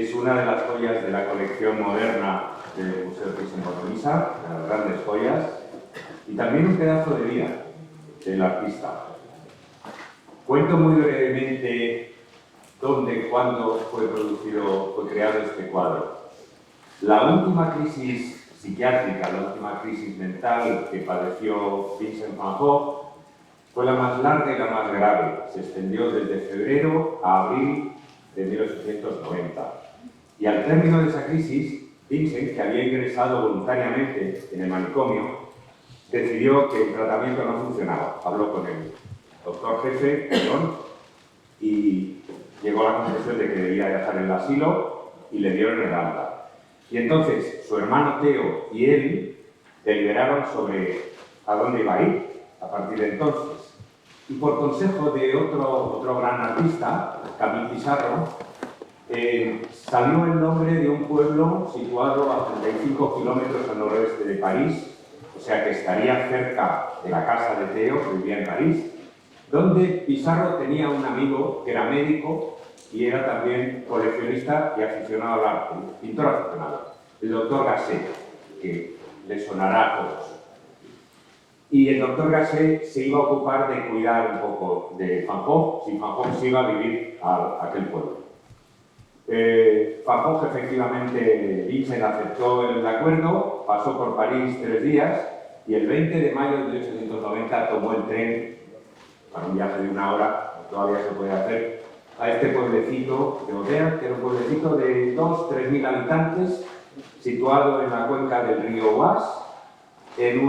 es una de las joyas de la colección moderna del Museo Thyssen-Bornemisza, de las grandes joyas, y también un pedazo de vida del artista. Cuento muy brevemente dónde, cuándo fue creado este cuadro. La última crisis psiquiátrica, la última crisis mental que padeció Vincent van Gogh fue la más larga y la más grave. Se extendió desde febrero a abril de 1890. Y al término de esa crisis, Vincent, que había ingresado voluntariamente en el manicomio, decidió que el tratamiento no funcionaba. Habló con el doctor jefe, y llegó a la conclusión de que debía dejar el asilo y le dieron el alta. Y entonces su hermano Theo y él deliberaron sobre a dónde iba a ir a partir de entonces. Y por consejo de otro gran artista, Camille Pissarro, salió el nombre de un pueblo situado a 35 kilómetros al noroeste de París, o sea que estaría cerca de la casa de Theo, que vivía en París, donde Pissarro tenía un amigo que era médico y era también coleccionista y aficionado al arte, pintor aficionado, el doctor Gasset, que le sonará a todos. Y el doctor Gasset se iba a ocupar de cuidar un poco de Van Gogh, si Van Gogh se iba a vivir a aquel pueblo. Van Gogh, efectivamente, Vincent aceptó el acuerdo, pasó por París 3 días y el 20 de mayo de 1890 tomó el tren para un viaje de 1 hora, todavía se puede hacer, a este pueblecito de Auvergne, que era un pueblecito de 2.000 a 3.000 habitantes, situado en la cuenca del río Oise, en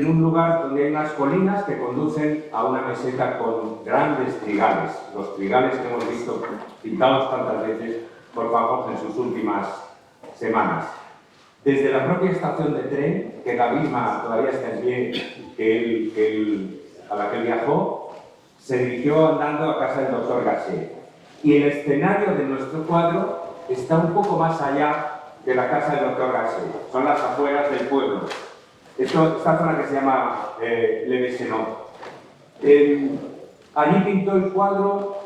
un lugar donde hay unas colinas que conducen a una meseta con grandes trigales, los trigales que hemos visto pintados tantas veces por Van Gogh en sus últimas semanas. Desde la propia estación de tren, que la misma todavía está en pie, a la que él viajó, se dirigió andando a casa del doctor Gasset. Y el escenario de nuestro cuadro está un poco más allá de la casa del doctor Gasset. Son las afueras del pueblo. Esta zona que se llama Le Bessenot. Allí pintó el cuadro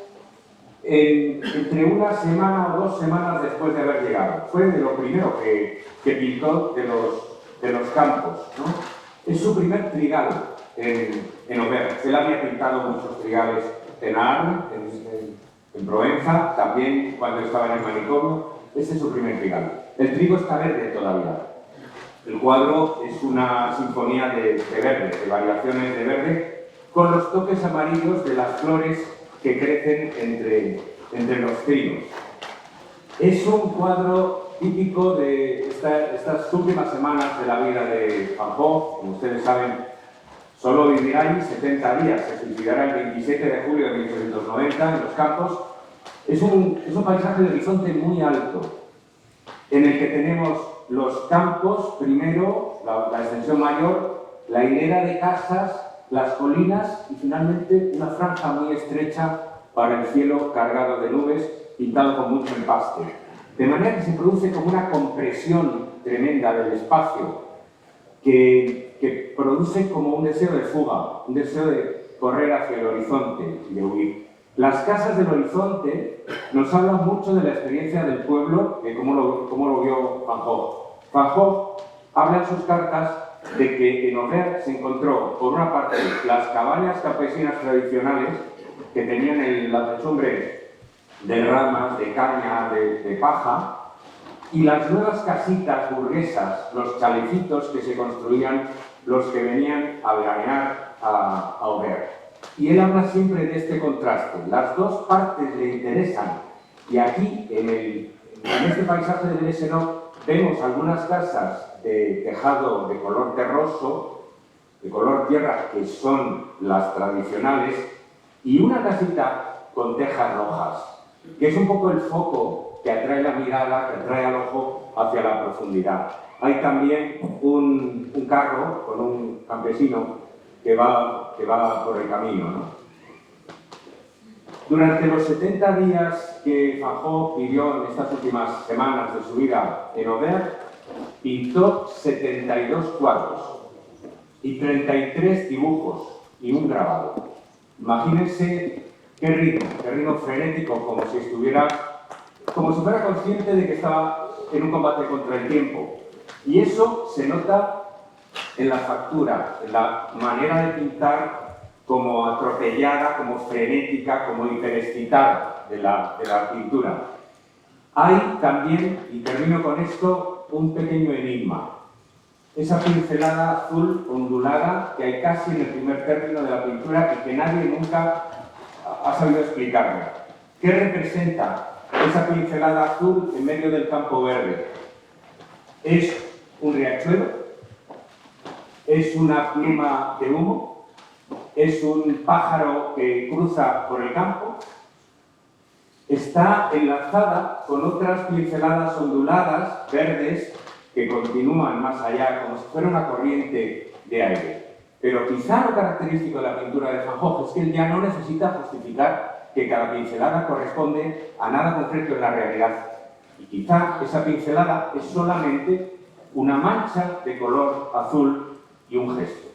entre 1 semana o 2 semanas después de haber llegado. Fue de lo primero que pintó de los campos, ¿no? Es su primer trigal en Auvergne. Él había pintado muchos trigales en Arles, en Provenza, también cuando estaba en el manicomio. Este es su primer trigal. El trigo está verde todavía. El cuadro es una sinfonía de verde, de variaciones de verde, con los toques amarillos de las flores que crecen entre los trigos. Es un cuadro típico de estas últimas semanas de la vida de Van Gogh. Como ustedes saben, solo vivirá ahí 70 días, se suicidará el 27 de julio de 1890 en los campos. Es un paisaje de horizonte muy alto, en el que tenemos los campos, primero, la extensión mayor, la hilera de casas, las colinas y finalmente una franja muy estrecha para el cielo cargado de nubes, pintado con mucho empaste. De manera que se produce como una compresión tremenda del espacio que produce como un deseo de fuga, un deseo de correr hacia el horizonte y de huir. Las casas del horizonte nos hablan mucho de la experiencia del pueblo, de cómo lo vio Van Gogh. Van Gogh habla en sus cartas de que en Auvergne se encontró, por una parte, las cabañas campesinas tradicionales que tenían la techumbre de ramas, de caña, de paja, y las nuevas casitas burguesas, los chalecitos que se construían los que venían a veranear a Auvergne. Y él habla siempre de este contraste. Las dos partes le interesan. Y aquí, en este paisaje de Bessenot, vemos algunas casas de tejado de color terroso, de color tierra, que son las tradicionales, y una casita con tejas rojas, que es un poco el foco que atrae la mirada, que atrae al ojo hacia la profundidad. Hay también un carro con un campesino que va por el camino, ¿no? Durante los 70 días que Van Gogh vivió en estas últimas semanas de su vida en Auvergne, pintó 72 cuadros y 33 dibujos y un grabado. Imagínense qué ritmo frenético, como si estuviera como si fuera consciente de que estaba en un combate contra el tiempo. Y eso se nota en la factura, en la manera de pintar como atropellada, como frenética, como hiperexcitada de la pintura. Hay también, y termino con esto, un pequeño enigma. Esa pincelada azul ondulada que hay casi en el primer término de la pintura y que nadie nunca ha sabido explicarme. ¿Qué representa esa pincelada azul en medio del campo verde? ¿Es un riachuelo? ¿Es una pluma de humo? ¿Es un pájaro que cruza por el campo? Está enlazada con otras pinceladas onduladas, verdes, que continúan más allá, como si fuera una corriente de aire. Pero quizá lo característico de la pintura de Van Gogh es que él ya no necesita justificar que cada pincelada corresponde a nada concreto en la realidad. Y quizá esa pincelada es solamente una mancha de color azul y un gesto.